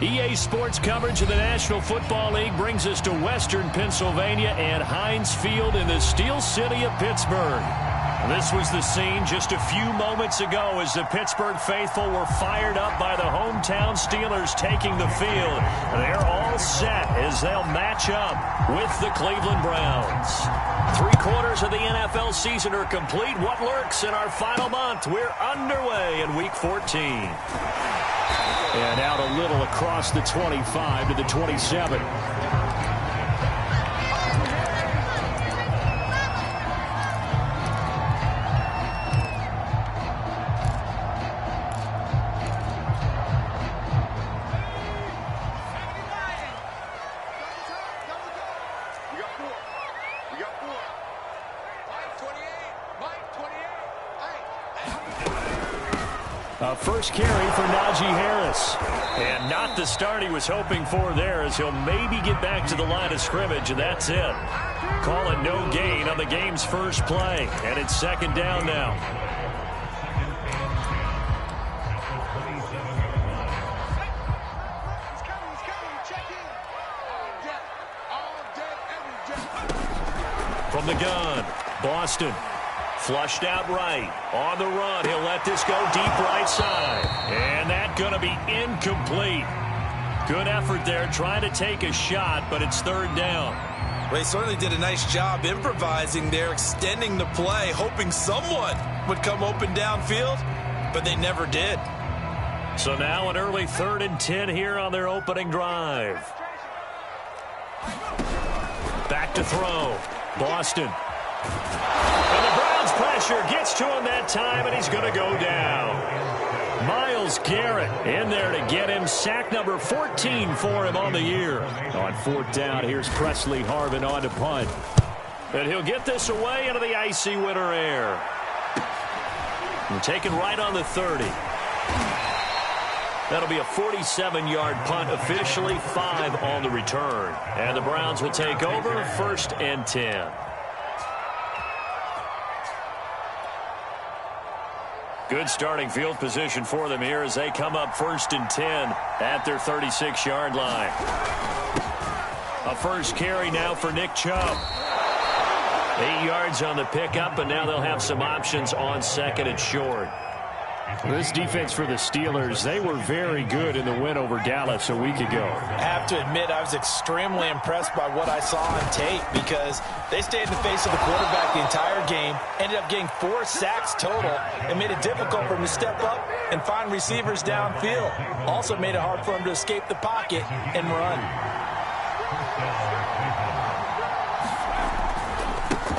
EA Sports coverage of the National Football League brings us to Western Pennsylvania and Heinz Field in the Steel City of Pittsburgh. This was the scene just a few moments ago as the Pittsburgh faithful were fired up by the hometown Steelers taking the field. They're all set as they'll match up with the Cleveland Browns. 3/4 of the NFL season are complete. What lurks in our final month? We're underway in Week 14. And out a little across the 25 to the 27. First carry for Najee Harris. And not the start he was hoping for there, as he'll maybe get back to the line of scrimmage, and that's it. Call it no gain on the game's first play. And it's second down now. From the gun, Boston. Flushed out right. On the run, he'll let this go deep right side. And that's going to be incomplete. Good effort there, trying to take a shot, but it's third down. Well, he certainly did a nice job improvising there, extending the play, hoping someone would come open downfield, but they never did. So now an early 3rd and 10 here on their opening drive. Back to throw. Boston. And the Browns pressure gets to him that time, and he's going to go down. Myles Garrett in there to get him. Sack number 14 for him on the year. On 4th down, here's Presley Harvin on to punt. And he'll get this away into the icy winter air. And taken right on the 30. That'll be a 47-yard punt, officially 5 on the return. And the Browns will take over 1st and 10. Good starting field position for them here as they come up 1st and 10 at their 36-yard line. A first carry now for Nick Chubb. 8 yards on the pickup, and now they'll have some options on 2nd and short. This defense for the Steelers, they were very good in the win over Dallas a week ago. I have to admit, I was extremely impressed by what I saw on tape because they stayed in the face of the quarterback the entire game, ended up getting 4 sacks total, and made it difficult for him to step up and find receivers downfield. Also made it hard for him to escape the pocket and run.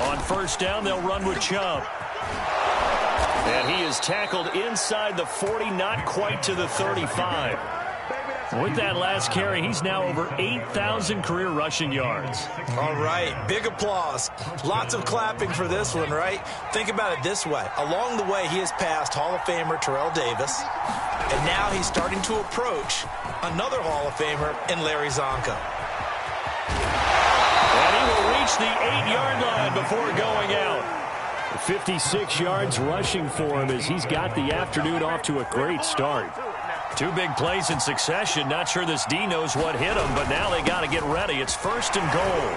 On 1st down, they'll run with Chubb. And he is tackled inside the 40, not quite to the 35. With that last carry, he's now over 8,000 career rushing yards. All right, big applause. Lots of clapping for this one, right? Think about it this way. Along the way, he has passed Hall of Famer Terrell Davis, and now he's starting to approach another Hall of Famer in Larry Zonka. And he will reach the 8-yard line before going out. 56 yards rushing for him as he's got the afternoon off to a great start. 2 big plays in succession. Not sure this D knows what hit him, but now they got to get ready. It's 1st and goal.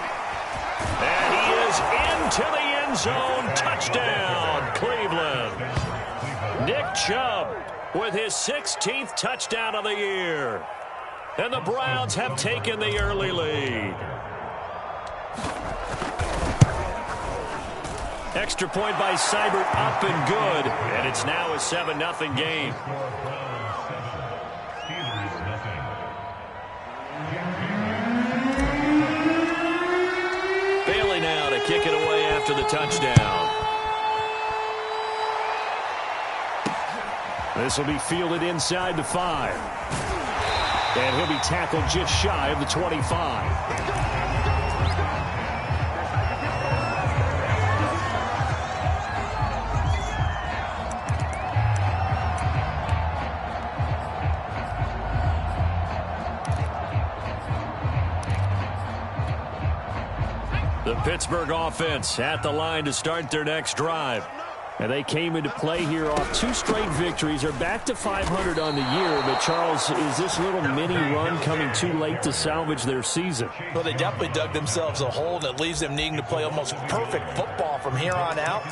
And he is into the end zone. Touchdown, Cleveland. Nick Chubb with his 16th touchdown of the year. And the Browns have taken the early lead. Extra point by Seibert, up and good. And it's now a 7-0 game. Bailey now to kick it away after the touchdown. This will be fielded inside the 5. And he'll be tackled just shy of the 25. The Pittsburgh offense at the line to start their next drive. And they came into play here off 2 straight victories. They're back to 500 on the year. But, Charles, is this little mini run coming too late to salvage their season? Well, they definitely dug themselves a hole that leaves them needing to play almost perfect football from here on out.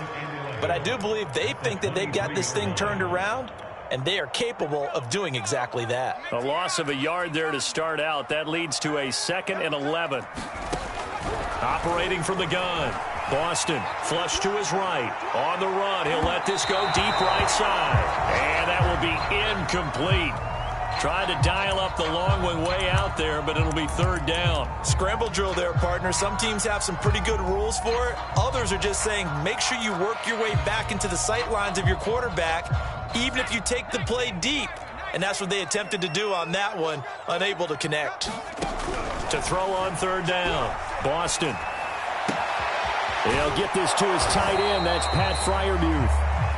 But I do believe they think that they've got this thing turned around, and they are capable of doing exactly that. A loss of a yard there to start out. That leads to a 2nd and 11. Operating from the gun. Boston flush to his right. On the run, he'll let this go deep right side. And that will be incomplete. Tried to dial up the long one way out there, but it'll be 3rd down. Scramble drill there, partner. Some teams have some pretty good rules for it. Others are just saying make sure you work your way back into the sight lines of your quarterback, even if you take the play deep. And that's what they attempted to do on that one, unable to connect. To throw on 3rd down, Boston. He'll get this to his tight end. That's Pat Freiermuth.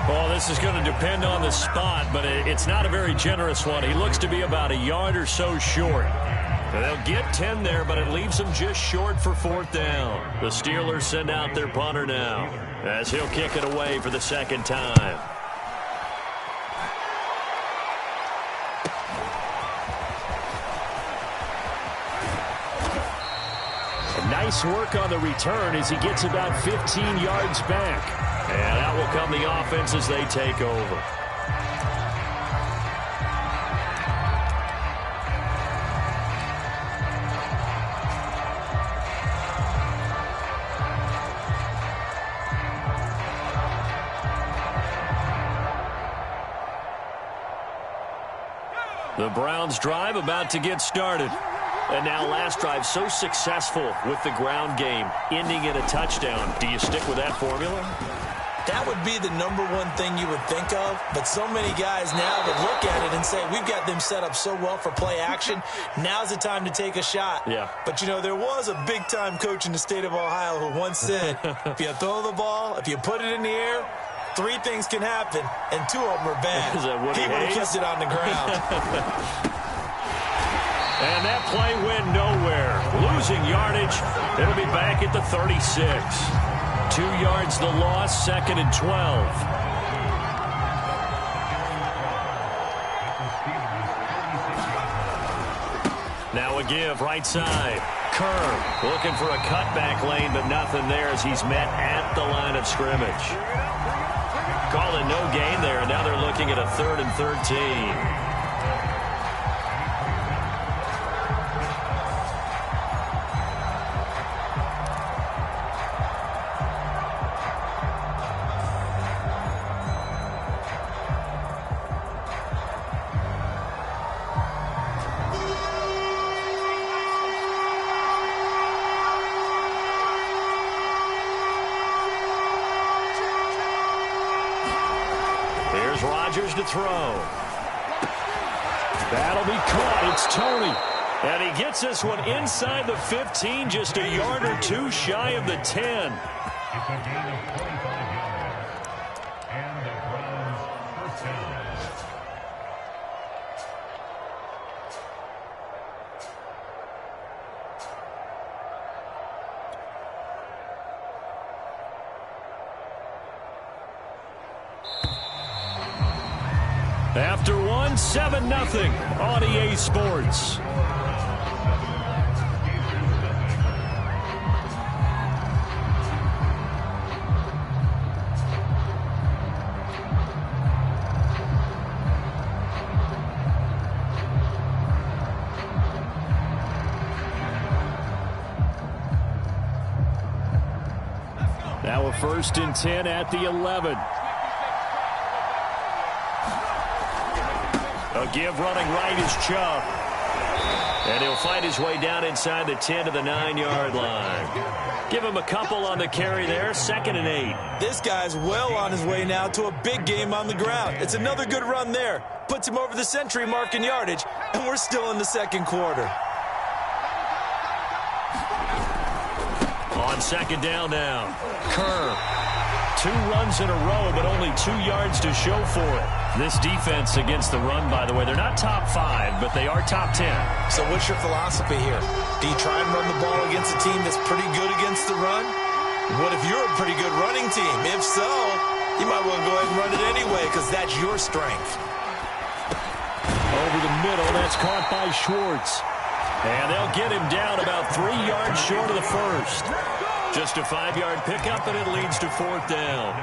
Well, this is going to depend on the spot, but it's not a very generous one. He looks to be about a yard or so short. And they'll get 10 there, but it leaves them just short for 4th down. The Steelers send out their punter now, as he'll kick it away for the 2nd time. Nice work on the return as he gets about 15 yards back. And out will come the offense as they take over. The Browns drive about to get started. And now last drive so successful with the ground game, ending in a touchdown. Do you stick with that formula? That would be the number one thing you would think of, but so many guys now would look at it and say, we've got them set up so well for play action. Now's the time to take a shot. Yeah. But, you know, there was a big-time coach in the state of Ohio who once said, if you throw the ball, if you put it in the air, 3 things can happen, and 2 of them are bad. Is that Woody He would have Hayes? kept it on the ground. And that play went nowhere. Losing yardage. It'll be back at the 36. 2 yards the loss, 2nd and 12. Now a give, right side. Kerr looking for a cutback lane, but nothing there as he's met at the line of scrimmage. Call it no gain there, and now they're looking at a 3rd and 13. Rodgers to throw. That'll be caught. It's Tony. And he gets this one inside the 15, just a yard or 2 shy of the 10. After one, 7-0 on EA Sports. Now a 1st and 10 at the 11. A give running right is Chubb. And he'll find his way down inside the 10 to the 9-yard line. Give him a couple on the carry there, 2nd and 8. This guy's well on his way now to a big game on the ground. It's another good run there. Puts him over the century mark in yardage, and we're still in the 2nd quarter. On 2nd down now, Kerr. 2 runs in a row, but only 2 yards to show for it. This defense against the run, by the way, they're not top 5, but they are top 10. So what's your philosophy here? Do you try and run the ball against a team that's pretty good against the run? What if you're a pretty good running team? If so, You might want to go ahead and run it anyway because that's your strength. Over the middle, that's caught by Schwartz. And they'll get him down about 3 yards short of the first. Just a 5-yard pickup, and it leads to 4th down.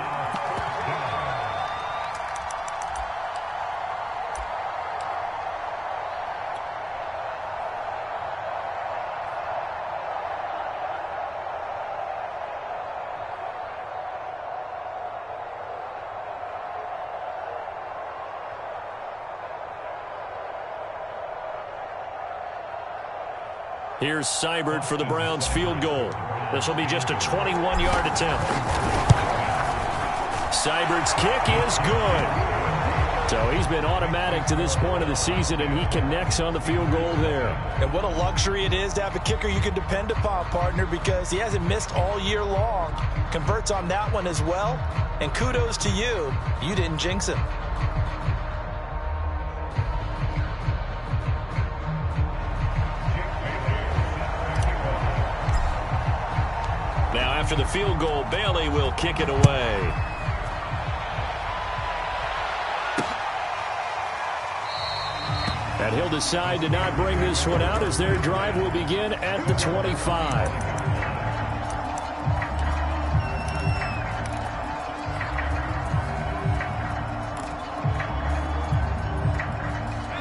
Here's Seibert for the Browns field goal. This will be just a 21-yard attempt. Seibert's kick is good. So he's been automatic to this point of the season, and he connects on the field goal there. And what a luxury it is to have a kicker you can depend upon, partner, because he hasn't missed all year long. Converts on that one as well. And kudos to you. You didn't jinx him. Now, after the field goal, Bailey will kick it away. And he'll decide to not bring this one out as their drive will begin at the 25.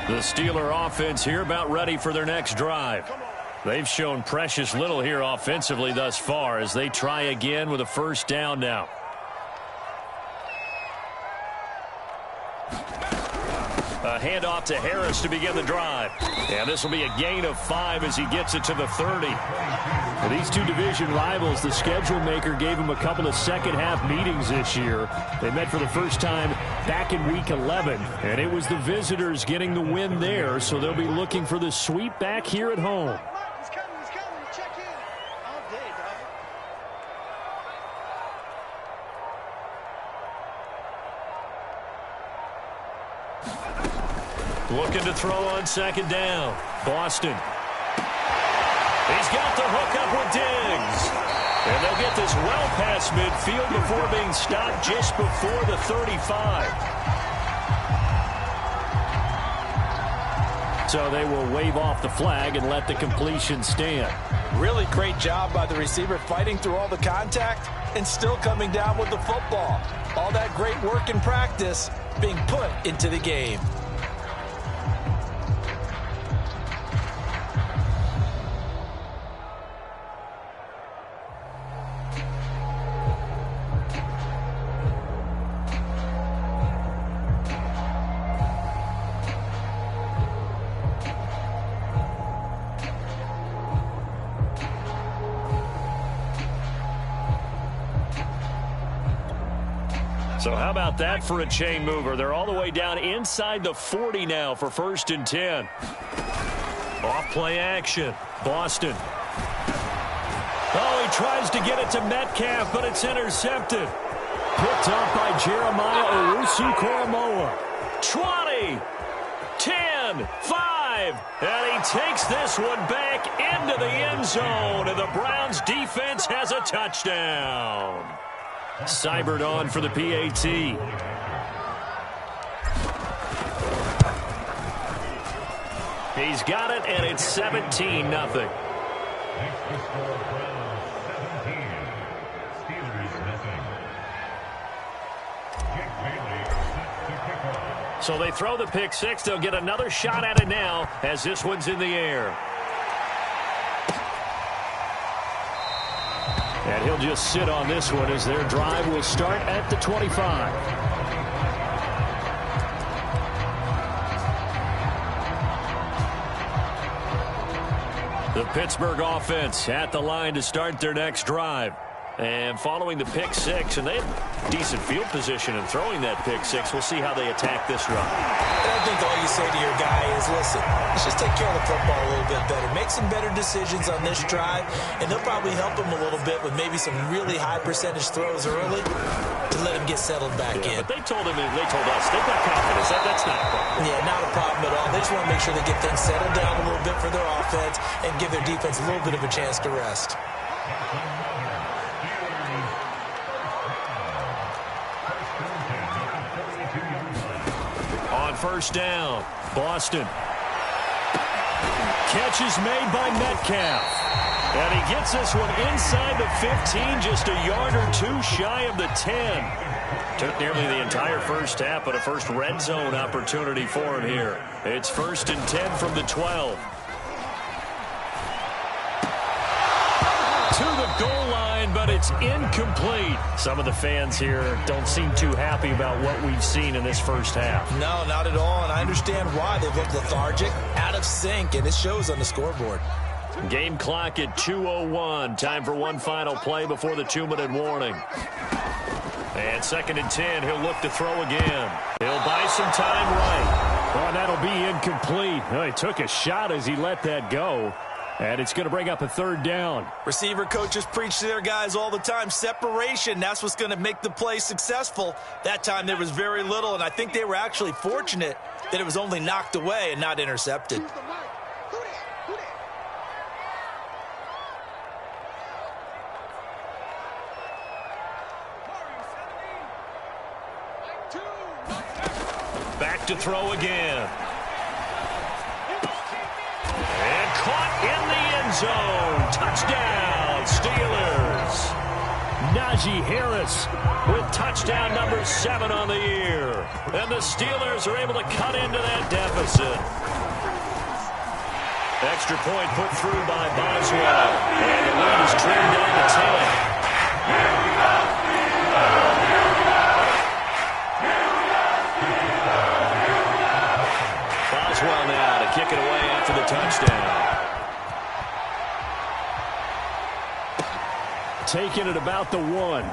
The Steeler offense here about ready for their next drive. They've shown precious little here offensively thus far as they try again with a first down now. A handoff to Harris to begin the drive. And this will be a gain of 5 as he gets it to the 30. For these two division rivals, the schedule maker gave them a couple of second-half meetings this year. They met for the first time back in Week 11, and it was the visitors getting the win there, so they'll be looking for the sweep back here at home. Looking to throw on second down. Boston. He's got the hook up with Diggs. And they'll get this well past midfield before being stopped just before the 35. So they will wave off the flag and let the completion stand. Really great job by the receiver fighting through all the contact and still coming down with the football. All that great work in practice being put into the game. So how about that for a chain mover? They're all the way down inside the 40 now for 1st and 10. Off play action. Boston. Oh, he tries to get it to Metcalf, but it's intercepted. Picked up by Jeremiah Owusu-Koramoah. 20, 10, 5, and he takes this one back into the end zone, and the Browns defense has a touchdown. Seibert on for the PAT. He's got it, and it's 17-0. So they throw the pick six. They'll get another shot at it now as this one's in the air. And he'll just sit on this one as their drive will start at the 25. The Pittsburgh offense at the line to start their next drive. And following the pick six, and they have decent field position in throwing that pick six. We'll see how they attack this drive. And I think all you say to your guy is, listen, let's just take care of the football a little bit better. Make some better decisions on this drive, and they'll probably help him a little bit with maybe some really high percentage throws early to let him get settled back in. But they told us they've got confidence. That's not a problem. Yeah, not a problem at all. They just want to make sure they get things settled down a little bit for their offense and give their defense a little bit of a chance to rest. on first down. Boston. Catch is made by Metcalf. And he gets this one inside the 15, just a yard or two shy of the 10. Took nearly the entire first half, but a first red zone opportunity for him here. It's 1st and 10 from the 12. To the goal line, but it's incomplete. Some of the fans here don't seem too happy about what we've seen in this first half. No, not at all, and I understand why. They've looked lethargic, out of sync, and it shows on the scoreboard. Game clock at 2:01. Time for one final play before the 2-minute warning. And 2nd and 10, he'll look to throw again. He'll buy some time right. Oh, that'll be incomplete. Oh, he took a shot as he let that go. And it's going to bring up a 3rd down. Receiver coaches preach to their guys all the time. Separation, that's what's going to make the play successful. That time there was very little, and I think they were actually fortunate that it was only knocked away and not intercepted. Back to throw again. And caught in the end zone. Touchdown, Steelers. Najee Harris with touchdown number 7 on the year. And the Steelers are able to cut into that deficit. Extra point put through by Boswell. And the lead is trimmed down to 10. Boswell now to kick it away after the touchdown. Taking it about the 1.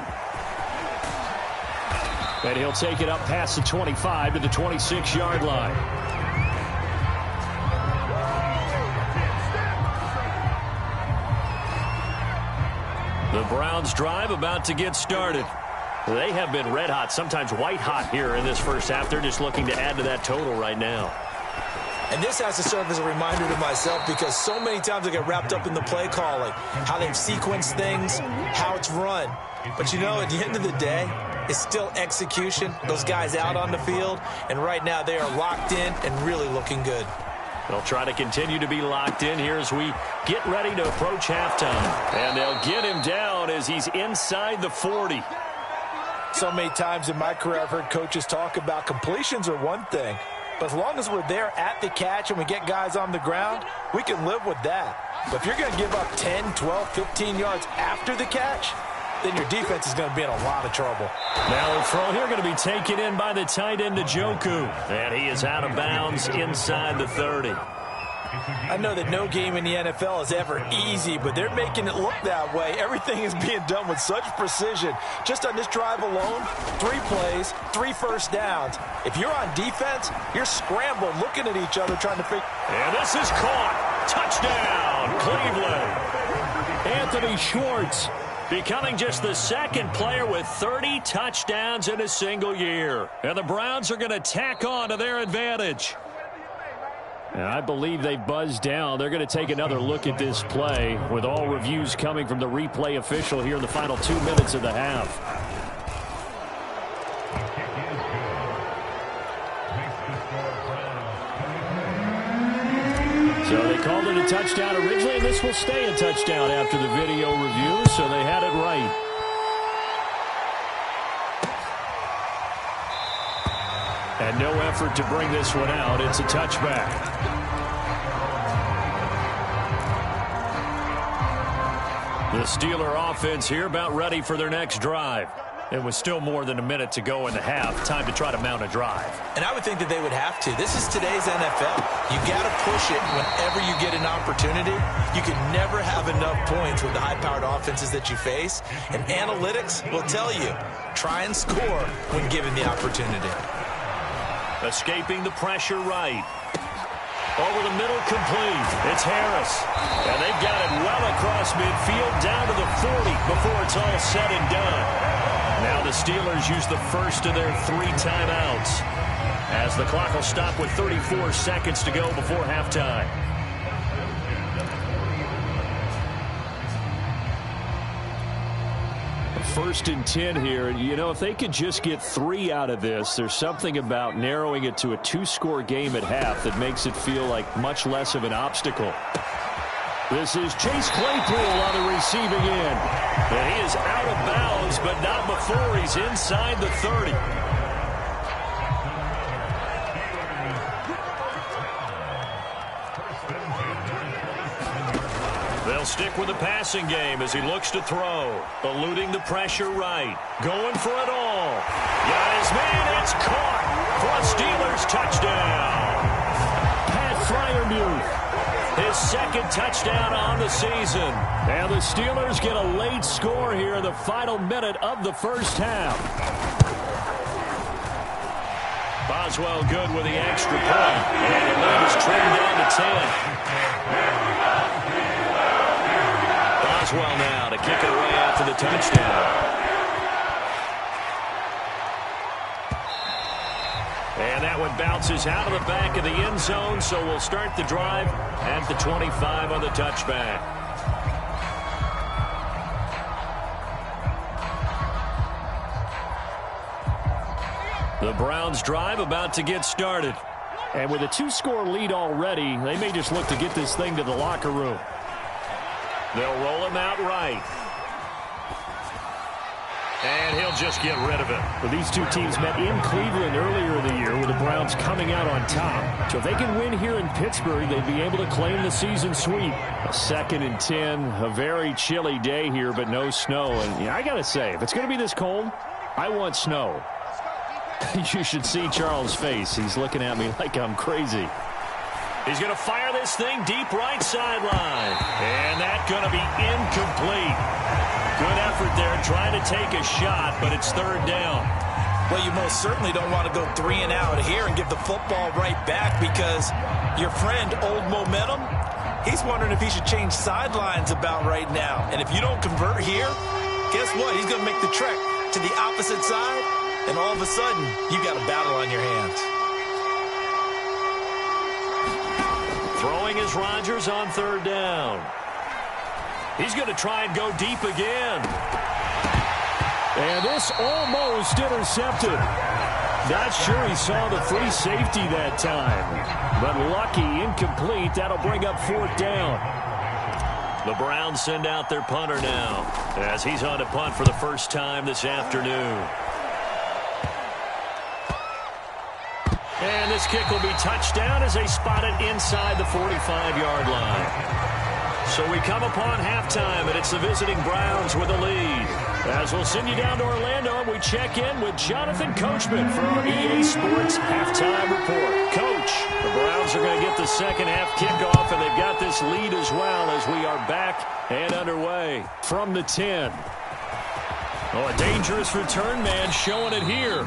And he'll take it up past the 25 to the 26-yard line. The Browns drive about to get started. They have been red hot, sometimes white hot here in this first half. They're just looking to add to that total right now. And this has to serve as a reminder to myself because so many times I get wrapped up in the play calling, how they've sequenced things, how it's run. But, you know, at the end of the day, it's still execution. Those guys out on the field, and right now they are locked in and really looking good. They'll try to continue to be locked in here as we get ready to approach halftime. And they'll get him down as he's inside the 40. So many times in my career I've heard coaches talk about completions are one thing. But as long as we're there at the catch and we get guys on the ground, we can live with that. But if you're going to give up 10, 12, 15 yards after the catch, then your defense is going to be in a lot of trouble. Now the throw here going to be taken in by the tight end Njoku. And he is out of bounds inside the 30. I know that no game in the NFL is ever easy, but they're making it look that way. Everything is being done with such precision. Just on this drive alone, 3 plays, 3 first downs. If you're on defense, you're scrambling, looking at each other, trying to figure. And this is caught. Touchdown, Cleveland. Anthony Schwartz becoming just the 2nd player with 30 touchdowns in a single year. And the Browns are going to tack on to their advantage. And I believe they buzzed down. They're going to take another look at this play with all reviews coming from the replay official here in the final 2 minutes of the half. So they called it a touchdown originally, and this will stay a touchdown after the video review, so they had it right. And no effort to bring this one out. It's a touchback. The Steeler offense here about ready for their next drive. It was still more than a minute to go in the half. Time to try to mount a drive. And I would think that they would have to. This is today's NFL. You got to push it whenever you get an opportunity. You can never have enough points with the high-powered offenses that you face. And analytics will tell you, try and score when given the opportunity. Escaping the pressure right. Over the middle, complete. It's Harris. And they've got it well across midfield, down to the 40 before it's all said and done. Now the Steelers use the first of their 3 timeouts, as the clock will stop with 34 seconds to go before halftime. 1st and 10 here. You know, if they could just get 3 out of this, there's something about narrowing it to a 2-score game at half that makes it feel like much less of an obstacle. This is Chase Claypool on the receiving end. And he is out of bounds, but not before he's inside the 30. They'll stick with the passing game as he looks to throw. Eluding the pressure right. Going for it all. Got his man. It's caught for a Steelers touchdown. Pat Freiermuth. His 2nd touchdown on the season. And the Steelers get a late score here in the final minute of the 1st half. Boswell good with the extra point. And the lead is trimmed down to 10. Boswell now to kick it away after the touchdown. And that one bounces out of the back of the end zone, so we'll start the drive at the 25 on the touchback. The Browns drive about to get started. And with a 2-score lead already, they may just look to get this thing to the locker room. They'll roll him out right. And he'll just get rid of it. Well, these two teams met in Cleveland earlier in the year with the Browns coming out on top. So if they can win here in Pittsburgh, they'd be able to claim the season sweep. A 2nd and 10, a very chilly day here, but no snow. And I got to say, if it's going to be this cold, I want snow. You should see Charles' face. He's looking at me like I'm crazy. He's going to fire this thing deep right sideline. And that's going to be incomplete. Good effort there trying to take a shot, but it's 3rd down. Well, you most certainly don't want to go 3 and out here and give the football right back because your friend, Old Momentum, he's wondering if he should change sidelines about right now. And if you don't convert here, guess what? He's going to make the trek to the opposite side, and all of a sudden, you got a battle on your hands. Throwing is Rodgers on 3rd down. He's going to try and go deep again. And this almost intercepted. Not sure he saw the free safety that time. But lucky, incomplete. That'll bring up 4th down. The Browns send out their punter now as he's on to punt for the first time this afternoon. And this kick will be touchdown as they spot it inside the 45-yard line. So we come upon halftime, and it's the visiting Browns with a lead. As we'll send you down to Orlando, and we check in with Jonathan Coachman for our EA Sports Halftime Report. Coach, the Browns are going to get the 2nd half kickoff, and they've got this lead as well as we are back and underway from the 10. Oh, a dangerous return man showing it here.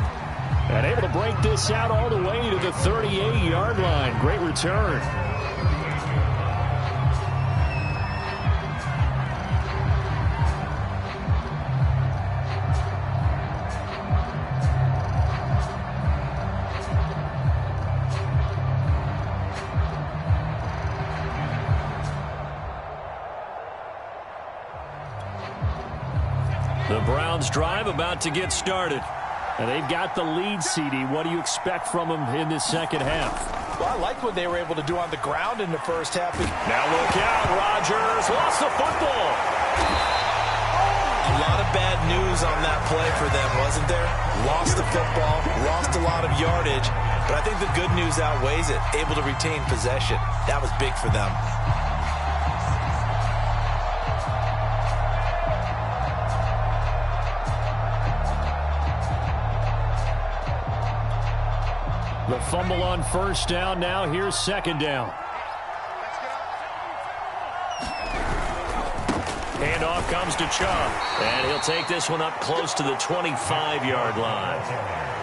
And able to break this out all the way to the 38-yard line. Great return. The Browns drive about to get started. And they've got the lead, CD. What do you expect from them in this 2nd half? Well, I like what they were able to do on the ground in the 1st half. Now look out, Rodgers lost the football. A lot of bad news on that play for them, wasn't there? Lost the football, lost a lot of yardage, but I think the good news outweighs it. Able to retain possession. That was big for them. The fumble on 1st down. Now here's 2nd down. Handoff comes to Chubb. And he'll take this one up close to the 25-yard line.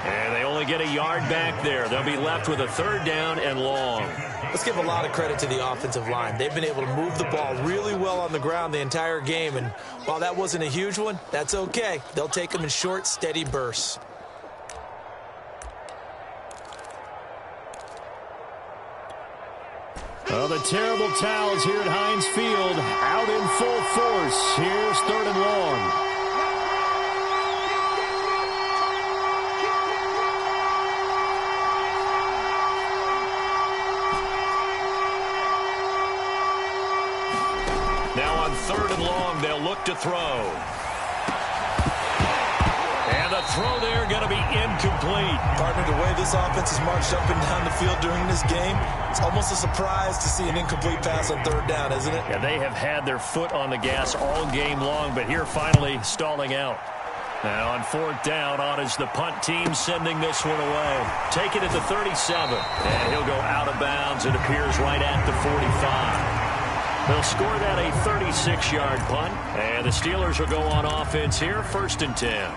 And they only get a yard back there. They'll be left with a 3rd down and long. Let's give a lot of credit to the offensive line. They've been able to move the ball really well on the ground the entire game. And while that wasn't a huge one, that's okay. They'll take them in short, steady bursts. Well, the terrible towels here at Heinz Field out in full force. Here's 3rd and long. 3rd and long. They'll look to throw. And the throw there going to be incomplete. Partner, the way this offense has marched up and down the field during this game, it's almost a surprise to see an incomplete pass on 3rd down, isn't it? Yeah, they have had their foot on the gas all game long, but here finally stalling out. Now on 4th down, on is the punt team sending this one away. Take it at the 37, and he'll go out of bounds. It appears right at the 45. They'll score that a 36-yard punt, and the Steelers will go on offense here, 1st and 10.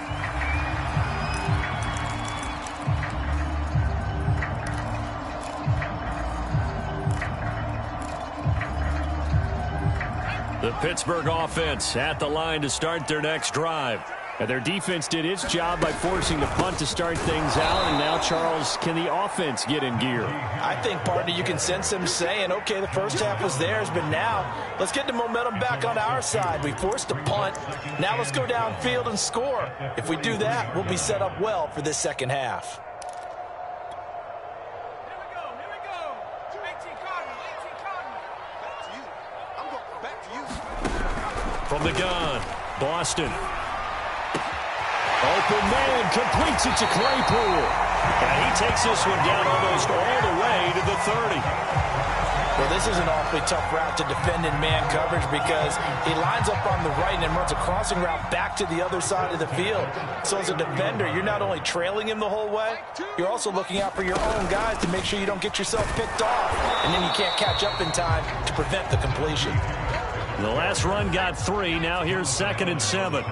The Pittsburgh offense at the line to start their next drive. And their defense did its job by forcing the punt to start things out. And now, Charles, can the offense get in gear? I think, partner, you can sense them saying, okay, the first half was theirs, but now let's get the momentum back on our side. We forced a punt. Now let's go downfield and score. If we do that, we'll be set up well for this second half. From the gun, Boston. Open man, completes it to Claypool. And he takes this one down almost all the way to the 30. Well, this is an awfully tough route to defend in man coverage because he lines up on the right and runs a crossing route back to the other side of the field. So as a defender, you're not only trailing him the whole way, you're also looking out for your own guys to make sure you don't get yourself picked off. And then you can't catch up in time to prevent the completion. The last run got 3. Now here's 2nd and 7.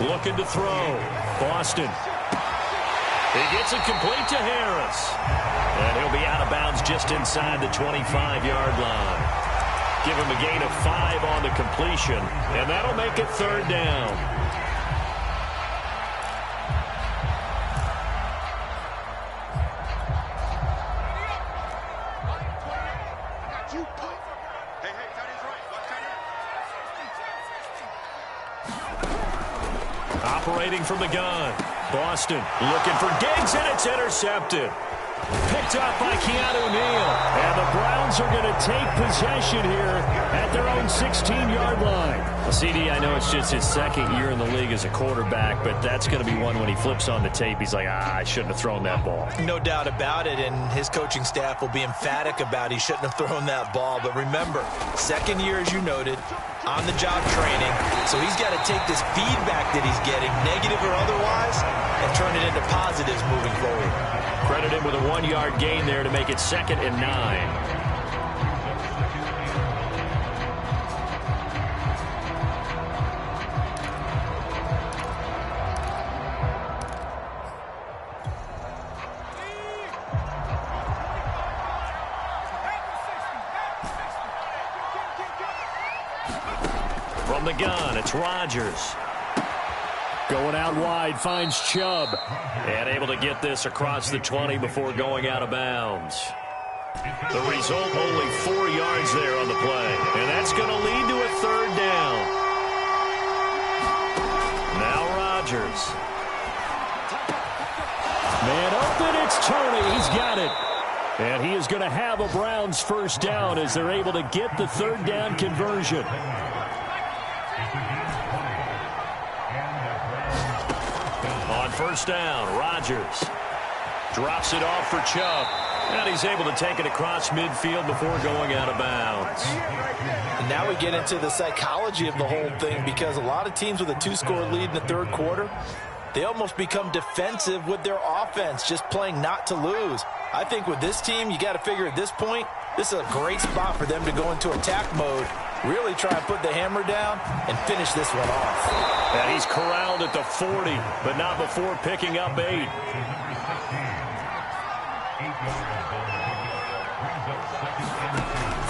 Looking to throw. Boston. He gets it complete to Harris. And he'll be out of bounds just inside the 25-yard line. Give him a gain of 5 on the completion. And that'll make it 3rd down. Operating from the gun. Boston looking for Diggs, and it's intercepted. Picked up by Keanu Neal. And the Browns are going to take possession here at their own 16-yard line. Well, CD, I know it's just his 2nd year in the league as a quarterback, but that's going to be one when he flips on the tape. He's like, I shouldn't have thrown that ball. No doubt about it, and his coaching staff will be emphatic about he shouldn't have thrown that ball. But remember, 2nd year, as you noted, on-the-job training. So he's got to take this feedback that he's getting, negative or otherwise, and turn it into positives moving forward. Credit him with a 1-yard gain there to make it 2nd and 9. From the gun, it's Rodgers. Going out wide, finds Chubb. And able to get this across the 20 before going out of bounds. The result, only 4 yards there on the play. And that's going to lead to a 3rd down. Now Rodgers. Man open, it's Tony. He's got it. And he is going to have a Browns 1st down as they're able to get the 3rd down conversion. On 1st down, Rodgers drops it off for Chubb. And he's able to take it across midfield before going out of bounds. And now we get into the psychology of the whole thing because a lot of teams with a 2-score lead in the 3rd quarter, they almost become defensive with their offense, just playing not to lose. I think with this team, you got to figure at this point, this is a great spot for them to go into attack mode, really try and put the hammer down and finish this one off. And he's corralled at the 40, but not before picking up 8.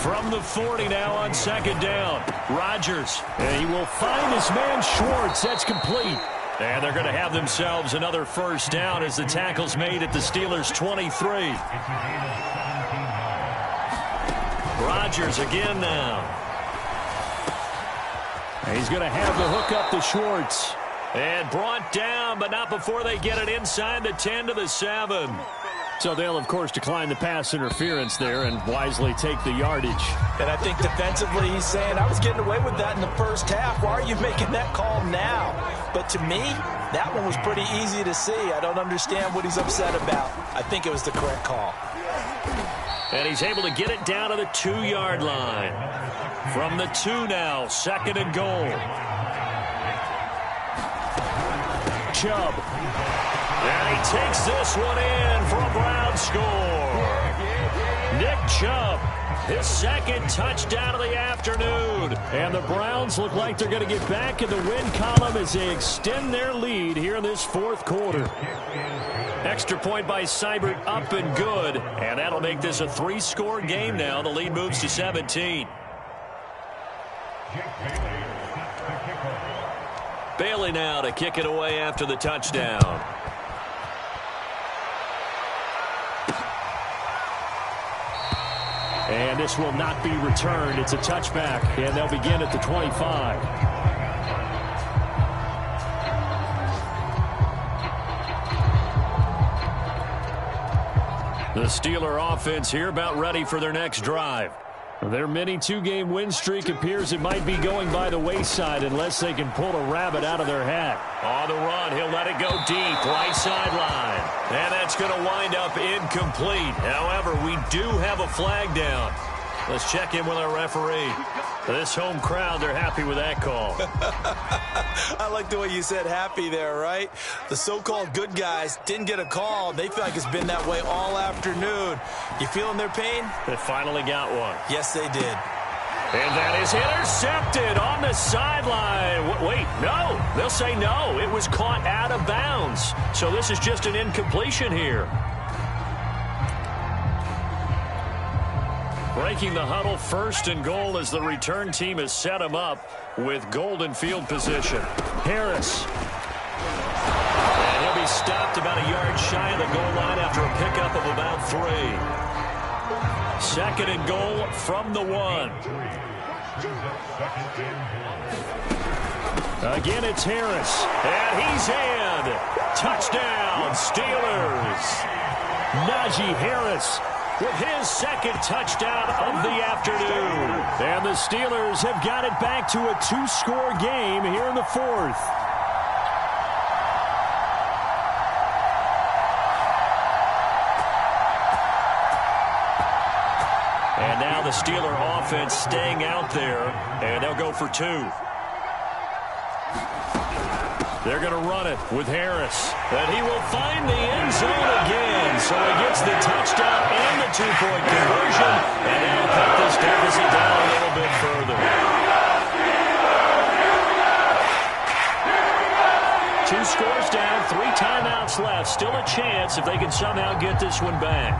From the 40 now on 2nd down, Rodgers. And he will find his man Schwartz. That's complete. And they're going to have themselves another 1st down as the tackle's made at the Steelers' 23. Rodgers again now. And he's going to have the hook up to Schwartz. And brought down, but not before they get it inside the 10 to the 7. So they'll, of course, decline the pass interference there and wisely take the yardage. And I think defensively he's saying, I was getting away with that in the first half. Why are you making that call now? But to me, that one was pretty easy to see. I don't understand what he's upset about. I think it was the correct call. And he's able to get it down to the 2-yard line. From the 2 now, 2nd and goal. Chubb. And he takes this one in for a Brown score. Nick Chubb, his 2nd touchdown of the afternoon. And the Browns look like they're going to get back in the win column as they extend their lead here in this 4th quarter. Extra point by Seibert, up and good. And that'll make this a 3-score game now. The lead moves to 17. Bailey now to kick it away after the touchdown. And this will not be returned. It's a touchback, and they'll begin at the 25. The Steeler offense here about ready for their next drive. Their mini 2-game win streak appears it might be going by the wayside unless they can pull a rabbit out of their hat. On the run, he'll let it go deep, right sideline. And that's going to wind up incomplete. However, we do have a flag down. Let's check in with our referee. This home crowd, they're happy with that call. I like the way you said happy there, right? The so-called good guys didn't get a call. They feel like it's been that way all afternoon. You feeling their pain? They finally got one. Yes, they did. And that is intercepted on the sideline. Wait, no. They'll say no. It was caught out of bounds. So this is just an incompletion here. Breaking the huddle, 1st and goal as the return team has set him up with golden field position. Harris. And he'll be stopped about a yard shy of the goal line after a pickup of about 3. 2nd and goal from the 1. Again, it's Harris. And he's in. Touchdown, Steelers. Najee Harris with his 2nd touchdown of the afternoon. And the Steelers have got it back to a 2-score game here in the 4th. And now the Steeler offense staying out there, and they'll go for 2. They're going to run it with Harris. And he will find the end zone again. So he gets the touchdown and the 2-point conversion. And that'll cut this deficit down a little bit further. 2 scores down, 3 timeouts left. Still a chance if they can somehow get this one back.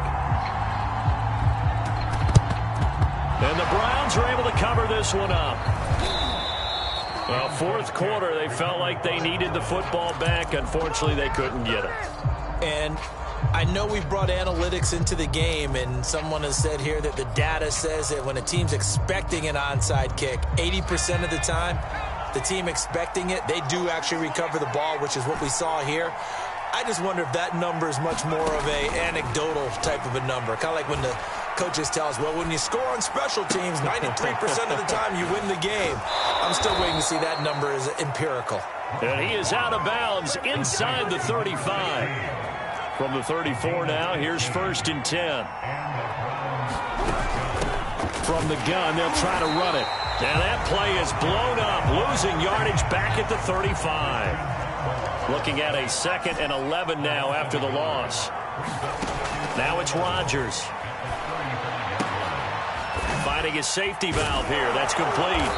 And the Browns are able to cover this one up. Well, 4th quarter, they felt like they needed the football back. Unfortunately, they couldn't get it. And I know we've brought analytics into the game, and someone has said here that the data says that when a team's expecting an onside kick, 80% of the time, the team expecting it, they do actually recover the ball, which is what we saw here. I just wonder if that number is much more of a anecdotal type of a number. Kind of like when the coaches tell us, well, when you score on special teams, 93% of the time you win the game. I'm still waiting to see that number is empirical. And he is out of bounds inside the 35. From the 34 now, here's 1st and 10. From the gun, they'll try to run it. And that play is blown up, losing yardage back at the 35. Looking at a 2nd and 11 now after the loss. Now it's Rodgers. Finding a safety valve here. That's complete.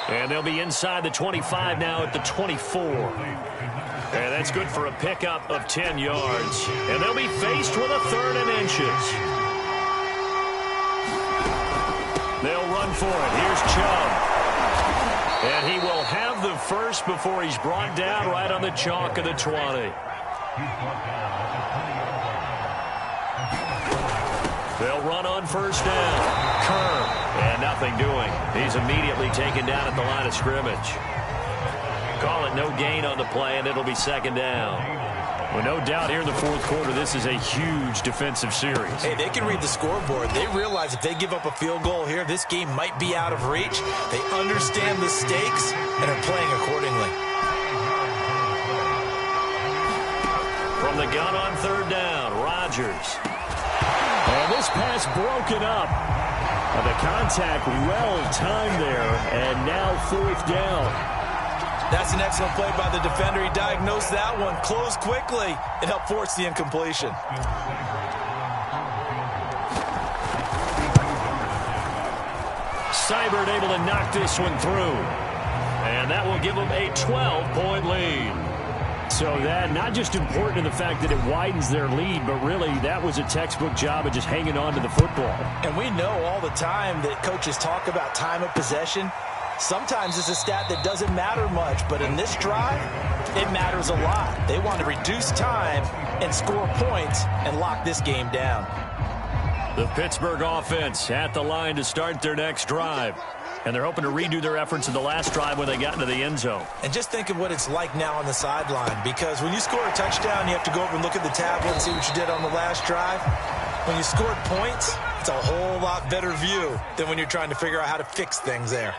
And they'll be inside the 25 now at the 24. And that's good for a pickup of 10 yards. And they'll be faced with a 3rd and inches. They'll run for it. Here's Chubb. And he will have the first before he's brought down right on the chalk of the 20. They'll run on 1st down. Kerr. And nothing doing. He's immediately taken down at the line of scrimmage. Call it no gain on the play, and it'll be 2nd down. Well, no doubt here in the fourth quarter, this is a huge defensive series. Hey, they can read the scoreboard. They realize if they give up a field goal here, this game might be out of reach. They understand the stakes and are playing accordingly. From the gun on third down, Rodgers. And this pass broken up. And the contact well-timed there, and now fourth down. That's an excellent play by the defender. He diagnosed that one, closed quickly, and helped force the incompletion. Seibert able to knock this one through. And that will give them a 12-point lead. So that not just important in the fact that it widens their lead, but really that was a textbook job of just hanging on to the football. And we know all the time that coaches talk about time of possession. Sometimes it's a stat that doesn't matter much, but in this drive, it matters a lot. They want to reduce time and score points and lock this game down. The Pittsburgh offense at the line to start their next drive. And they're hoping to redo their efforts in the last drive when they got into the end zone. And just think of what it's like now on the sideline, because when you score a touchdown, you have to go over and look at the tablet and see what you did on the last drive. When you scored points, it's a whole lot better view than when you're trying to figure out how to fix things there.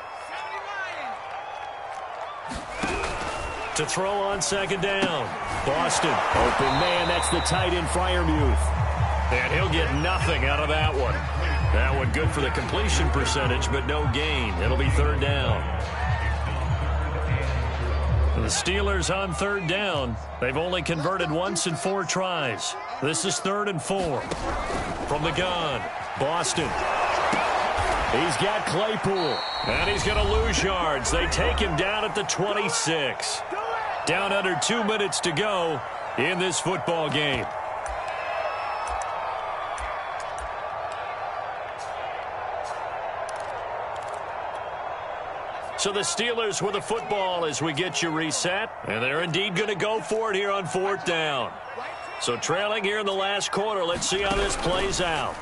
To throw on second down. Boston. Open man, that's the tight end, Freiermuth. And he'll get nothing out of that one. That one good for the completion percentage, but no gain. It'll be third down. The Steelers on third down. They've only converted once in 4 tries. This is 3rd and 4. From the gun, Boston. He's got Claypool. And he's going to lose yards. They take him down at the 26. Down under 2 minutes to go in this football game. So the Steelers with the football as we get you reset. And they're indeed going to go for it here on 4th down. So trailing here in the last quarter. Let's see how this plays out.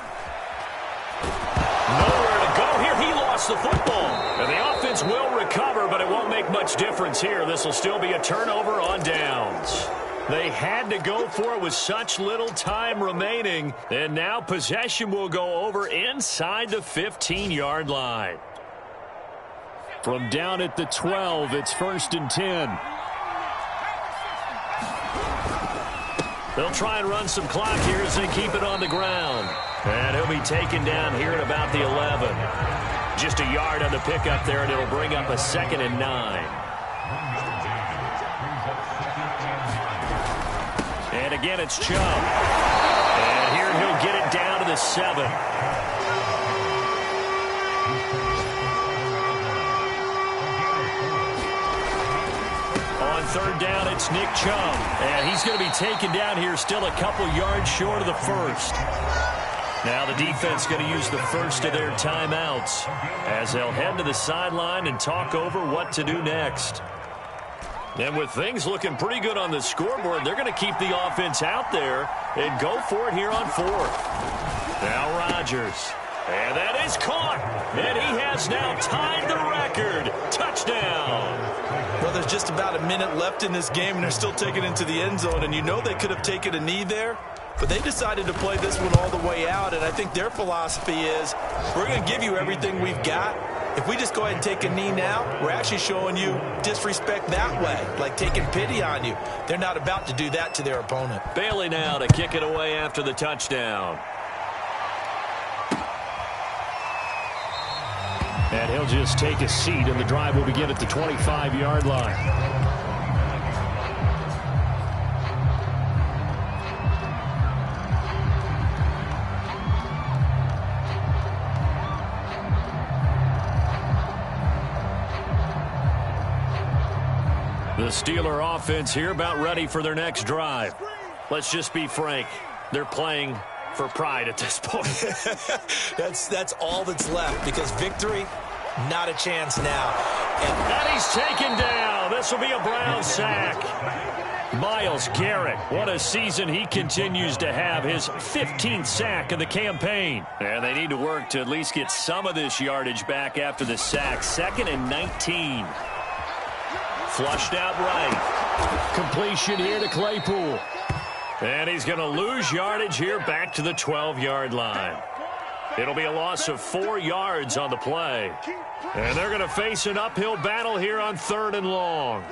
Nowhere to go here. He lost the football. And the offense will recover, but it won't make much difference here. This will still be a turnover on downs. They had to go for it with such little time remaining. And now possession will go over inside the 15-yard line. From down at the 12, it's 1st and 10. They'll try and run some clock here as they keep it on the ground. And he'll be taken down here at about the 11. Just a yard on the pickup there, and it'll bring up a 2nd and 9. And again, it's Chubb. And here he'll get it down to the 7. On third down, it's Nick Chubb. And he's going to be taken down here still a couple yards short of the 1st. Now the defense going to use the first of their timeouts as they'll head to the sideline and talk over what to do next. And with things looking pretty good on the scoreboard, they're going to keep the offense out there and go for it here on 4th. Now Rodgers. And that is caught. And he has now tied the record. Touchdown. Well, there's just about a minute left in this game, and they're still taking it into the end zone. And you know they could have taken a knee there, but they decided to play this one all the way out. And I think their philosophy is, we're going to give you everything we've got. If we just go ahead and take a knee now, we're actually showing you disrespect that way, like taking pity on you. They're not about to do that to their opponent. Bailey now to kick it away after the touchdown. And he'll just take a seat, and the drive will begin at the 25-yard line. The Steeler offense here about ready for their next drive. Let's just be frank. They're playing for pride at this point. That's all that's left, because victory, not a chance now. And he's taken down. This will be a Brown sack. Myles Garrett, what a season he continues to have. His 15th sack of the campaign. And they need to work to at least get some of this yardage back after the sack. 2nd and 19. Flushed out right. Completion here to Claypool. And he's going to lose yardage here back to the 12-yard line. It'll be a loss of 4 yards on the play. And they're going to face an uphill battle here on 3rd and long.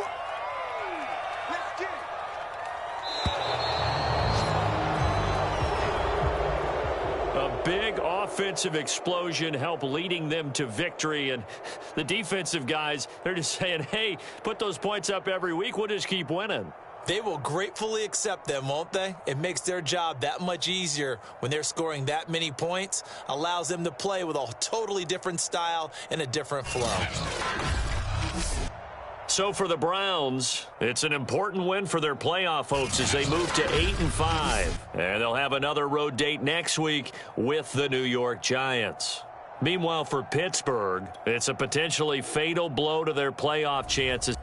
A big offensive explosion helped leading them to victory. And the defensive guys, they're just saying, hey, put those points up every week. We'll just keep winning. They will gratefully accept them, won't they? It makes their job that much easier when they're scoring that many points. Allows them to play with a totally different style and a different flow. So for the Browns, it's an important win for their playoff hopes as they move to 8-5. And they'll have another road date next week with the New York Giants. Meanwhile, for Pittsburgh, it's a potentially fatal blow to their playoff chances.